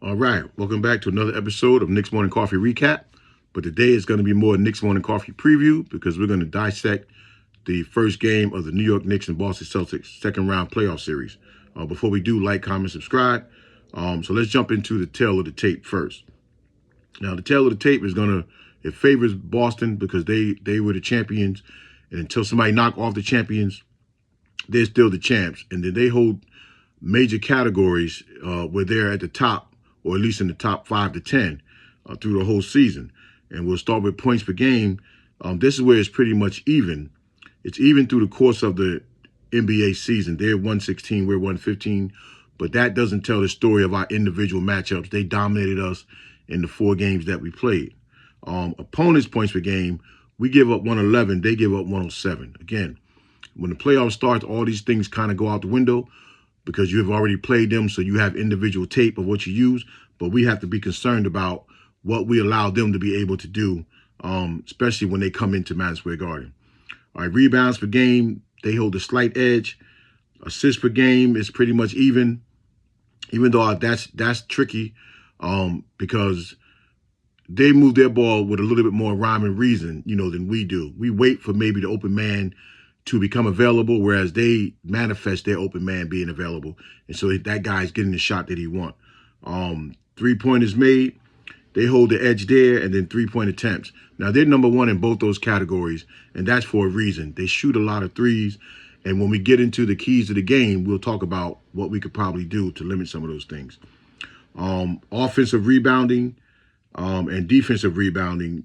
All right, welcome back to another episode of Knicks Morning Coffee Recap. But today is going to be more Knicks Morning Coffee preview because we're going to dissect the first game of the New York Knicks and Boston Celtics second round playoff series. Before we do, like, comment, subscribe. So let's jump into the tail of the tape first. Now, the tail of the tape is it favors Boston because they were the champions. And until somebody knock off the champions, they're still the champs. And then they hold major categories where they're at the top, or at least in the top 5 to 10 through the whole season. And we'll start with points per game. This is where it's pretty much even. It's even through the course of the NBA season. They're 116, we're 115. But that doesn't tell the story of our individual matchups. They dominated us in the 4 games that we played. Opponents' points per game, we give up 111, they give up 107. Again, when the playoffs start, all these things kind of go out the window because you have already played them, so you have individual tape of what you use. But we have to be concerned about what we allow them to be able to do, especially when they come into Madison Square Garden. All right, rebounds per game, they hold a slight edge. Assists per game is pretty much even though that's tricky because they move their ball with a little bit more rhyme and reason, than we do. We wait for maybe the open man to become available, whereas they manifest their open man being available. And so that guy's getting the shot that he wants. 3-pointers made, they hold the edge there, and then 3-point attempts. Now, they're number 1 in both those categories, and that's for a reason. They shoot a lot of threes, and when we get into the keys of the game, we'll talk about what we could probably do to limit some of those things. Offensive rebounding and defensive rebounding,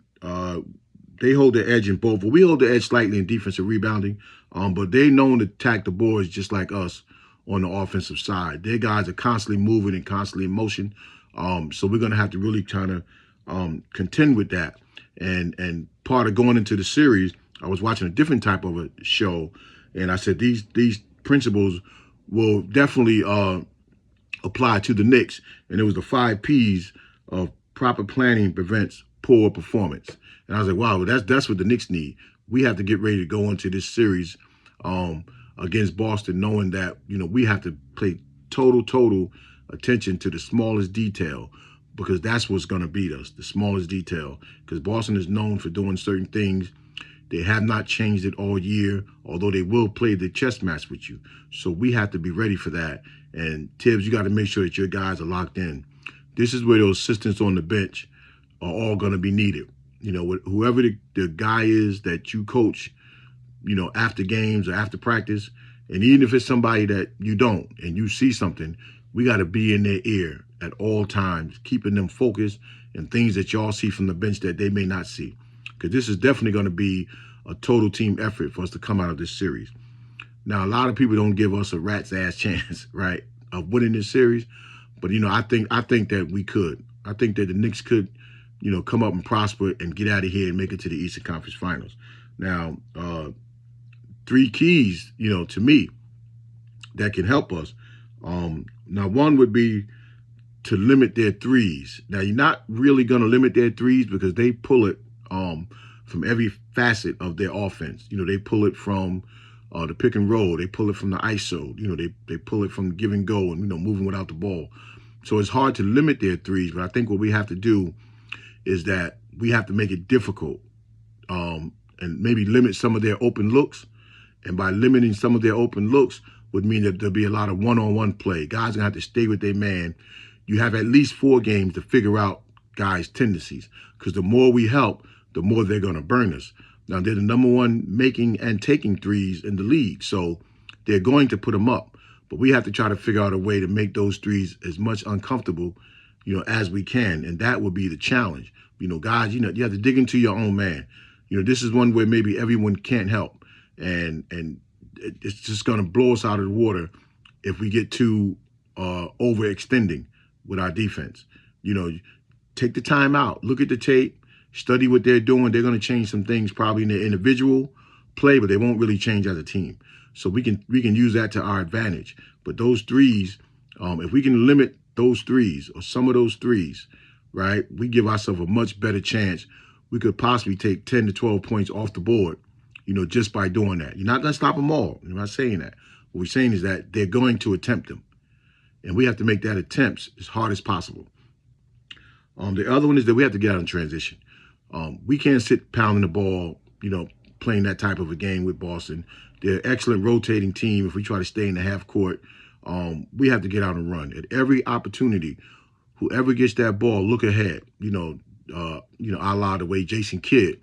they hold the edge in both. But we hold the edge slightly in defensive rebounding, but they known to attack the boards just like us on the offensive side. Their guys are constantly moving and constantly in motion, so we're going to have to really kind of contend with that. And part of going into the series, I was watching a different type of a show, and I said these principles will definitely apply to the Knicks, and it was the 5 Ps of proper planning prevents poor performance. And I was like, wow, that's what the Knicks need. We have to get ready to go into this series against Boston, knowing that, we have to pay total attention to the smallest detail, because that's what's going to beat us, the smallest detail. Because Boston is known for doing certain things. They have not changed it all year, although they will play the chess match with you. So we have to be ready for that. And Tibbs, you got to make sure that your guys are locked in. This is where those assistants on the bench are all going to be needed. Whoever the guy is that you coach, after games or after practice, and even if it's somebody that you don't and you see something, we got to be in their ear at all times, keeping them focused and things that y'all see from the bench that they may not see. Because this is definitely going to be a total team effort for us to come out of this series. Now, a lot of people don't give us a rat's ass chance, right, of winning this series. But, I think that we could. I think that the Knicks could, come up and prosper and get out of here and make it to the Eastern Conference Finals. Now, 3 keys, to me, that can help us. Now, one would be to limit their threes. Now, you're not really going to limit their threes because they pull it from every facet of their offense. They pull it from the pick and roll. They pull it from the ISO. They pull it from give and go and, moving without the ball. So it's hard to limit their threes, but I think what we have to do is that we have to make it difficult and maybe limit some of their open looks. And by limiting some of their open looks would mean that there'll be a lot of one-on-one play. Guys are going to have to stay with their man. You have at least 4 games to figure out guys' tendencies, because the more we help, the more they're going to burn us. Now, they're the number 1 making and taking threes in the league, so they're going to put them up. But we have to try to figure out a way to make those threes as much uncomfortable, as we can, and that would be the challenge. Guys, you have to dig into your own man. This is one where maybe everyone can't help, and it's just going to blow us out of the water if we get too overextending with our defense. Take the time out, look at the tape, study what they're doing. They're going to change some things probably in their individual play, but they won't really change as a team. So we can use that to our advantage. But those threes, if we can limit those threes or some of those threes, right, we give ourselves a much better chance. We could possibly take 10 to 12 points off the board, just by doing that. You're not going to stop them all. I'm not saying that. What we're saying is that they're going to attempt them. And we have to make that attempts as hard as possible. The other one is that we have to get out in transition. We can't sit pounding the ball, playing that type of a game with Boston. They're an excellent rotating team. If we try to stay in the half court, we have to get out and run. At every opportunity, whoever gets that ball, look ahead. A la the way Jason Kidd,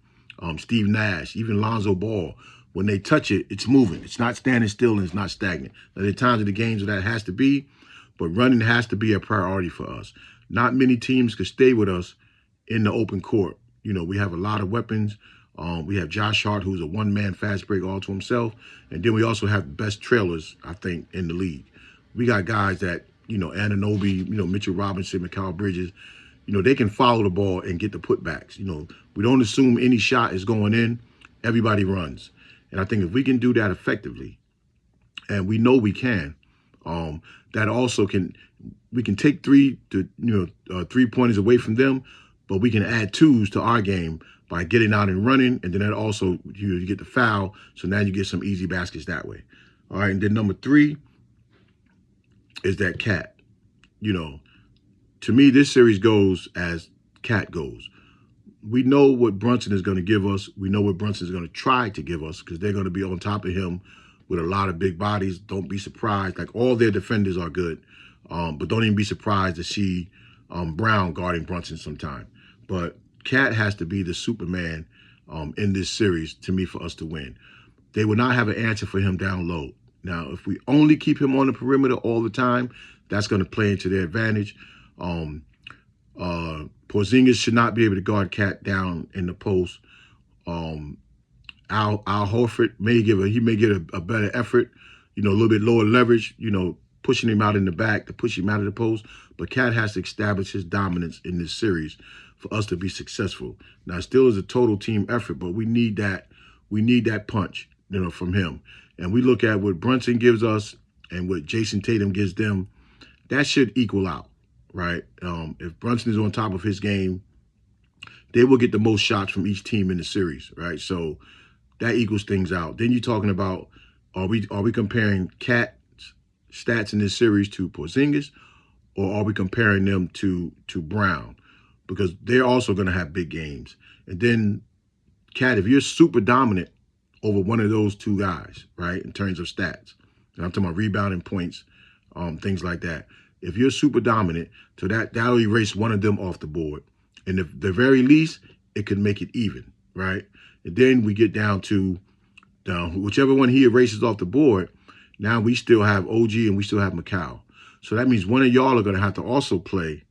Steve Nash, even Lonzo Ball, when they touch it, it's moving. It's not standing still and it's not stagnant. Now, there are times in the games where that has to be, but running has to be a priority for us. Not many teams could stay with us in the open court. We have a lot of weapons. We have Josh Hart, who's a one-man fast break all to himself. And then we also have the best trailers, I think, in the league. We got guys that, Anunoby, Mitchell Robinson, Mikal Bridges, they can follow the ball and get the putbacks. We don't assume any shot is going in. Everybody runs. And I think if we can do that effectively, and we know we can, that also we can take 3-pointers away from them, but we can add 2s to our game by getting out and running, and then that also you get the foul, so now you get some easy baskets that way. All right, and then number 3 is that Cat. To me, this series goes as Cat goes. We know what Brunson is going to give us. We know what Brunson is going to try to give us because they're going to be on top of him with a lot of big bodies. Don't be surprised. Like, all their defenders are good, but don't even be surprised to see Brown guarding Brunson sometime. But Cat has to be the Superman in this series, to me, for us to win. They will not have an answer for him down low. Now, if we only keep him on the perimeter all the time, that's going to play into their advantage. Porzingis should not be able to guard Cat down in the post. Al Horford may get a better effort, a little bit lower leverage, pushing him out in the back to push him out of the post. But Cat has to establish his dominance in this series for us to be successful. Now, it still is a total team effort, but we need that. We need that punch, from him. And we look at what Brunson gives us and what Jason Tatum gives them. That should equal out, right? If Brunson is on top of his game, they will get the most shots from each team in the series, right? So that equals things out. Then you're talking about, are we comparing Cat's stats in this series to Porzingis, or are we comparing them to Brown? Because they're also going to have big games. And then, Cat, if you're super dominant over one of those two guys, right, in terms of stats, and I'm talking about rebounding, points, things like that. If you're super dominant, so that'll erase one of them off the board. And at the very least, it could make it even, right? And then we get down to whichever one he erases off the board, now we still have OG and we still have Mikal. So that means one of y'all are going to have to also play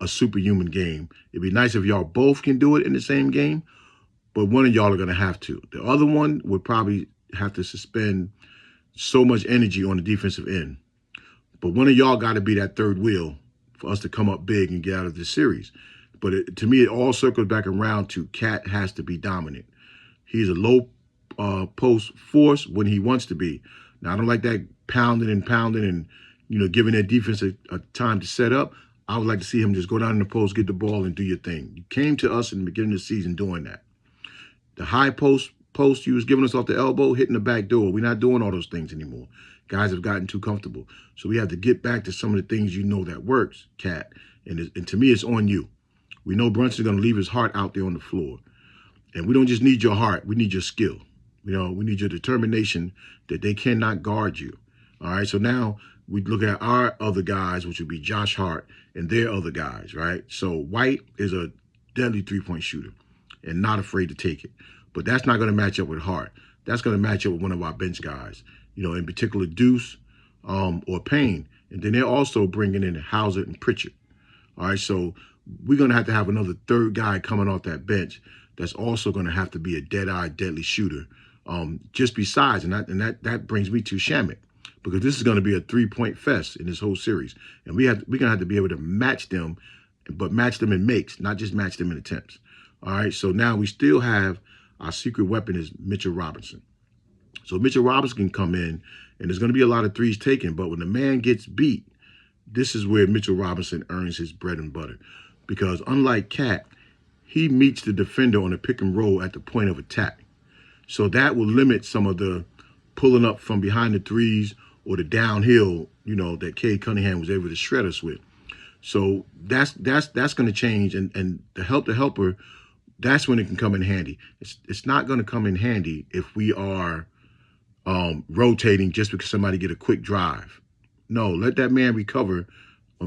a superhuman game. It'd be nice if y'all both can do it in the same game, but one of y'all are going to have to. The other one would probably have to suspend so much energy on the defensive end. But one of y'all got to be that third wheel for us to come up big and get out of this series. But to me, it all circles back around to Cat has to be dominant. He's a low post force when he wants to be. Now, I don't like that pounding and giving that defense a time to set up. I would like to see him just go down in the post, get the ball, and do your thing. You came to us in the beginning of the season doing that. The high post you was giving us off the elbow, hitting the back door. We're not doing all those things anymore. Guys have gotten too comfortable. So we have to get back to some of the things that works, Cat. And to me, it's on you. We know Brunson's going to leave his heart out there on the floor. And we don't just need your heart. We need your skill. We need your determination that they cannot guard you. All right, so now we look at our other guys, which would be Josh Hart and their other guys, right? So White is a deadly three-point shooter and not afraid to take it. But that's not going to match up with Hart. That's going to match up with one of our bench guys, in particular Deuce or Payne. And then they're also bringing in Hauser and Pritchard. All right, so we're going to have another third guy coming off that bench that's also going to have to be a dead-eye, deadly shooter. Just besides, and that brings me to Shamet, because this is going to be a three-point fest in this whole series. And we're going to have to be able to match them, but match them in makes, not just match them in attempts. All right, so now we still have our secret weapon is Mitchell Robinson. So Mitchell Robinson can come in, and there's going to be a lot of threes taken, but when the man gets beat, this is where Mitchell Robinson earns his bread and butter. Because unlike Cat, he meets the defender on a pick and roll at the point of attack. So that will limit some of the pulling up from behind the threes or the downhill, that Cade Cunningham was able to shred us with. So that's going to change, and the helper, that's when it can come in handy. It's not going to come in handy if we are rotating just because somebody get a quick drive. No, let that man recover,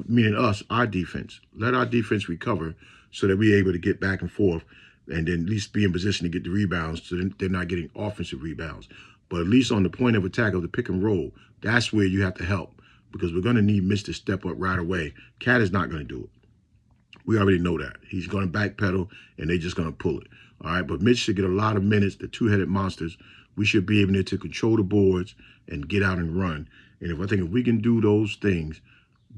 meaning us, our defense. Let our defense recover so that we're able to get back and forth and then at least be in position to get the rebounds so they're not getting offensive rebounds. But at least on the point of attack of the pick and roll, that's where you have to help because we're going to need Mitch to step up right away. Cat is not going to do it. We already know that. He's going to backpedal, and they're just going to pull it. All right, but Mitch should get a lot of minutes. The two-headed monsters, we should be able to control the boards and get out and run. And I think if we can do those things,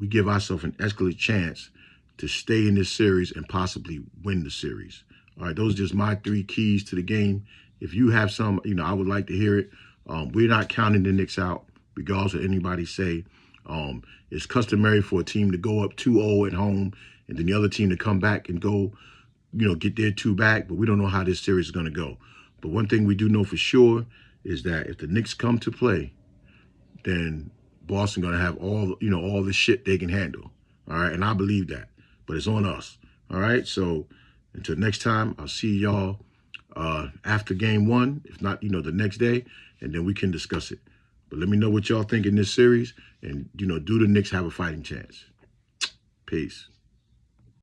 we give ourselves an excellent chance to stay in this series and possibly win the series. All right, those are just my 3 keys to the game. If you have some, I would like to hear it. We're not counting the Knicks out, regardless of anybody say. It's customary for a team to go up 2-0 at home and then the other team to come back and go, get their 2 back. But we don't know how this series is going to go. But one thing we do know for sure is that if the Knicks come to play, then Boston going to have all the shit they can handle. All right, and I believe that. But it's on us. All right, so until next time, I'll see y'all after game 1, if not, the next day, and then we can discuss it. But let me know what y'all think in this series, and, do the Knicks have a fighting chance? Peace.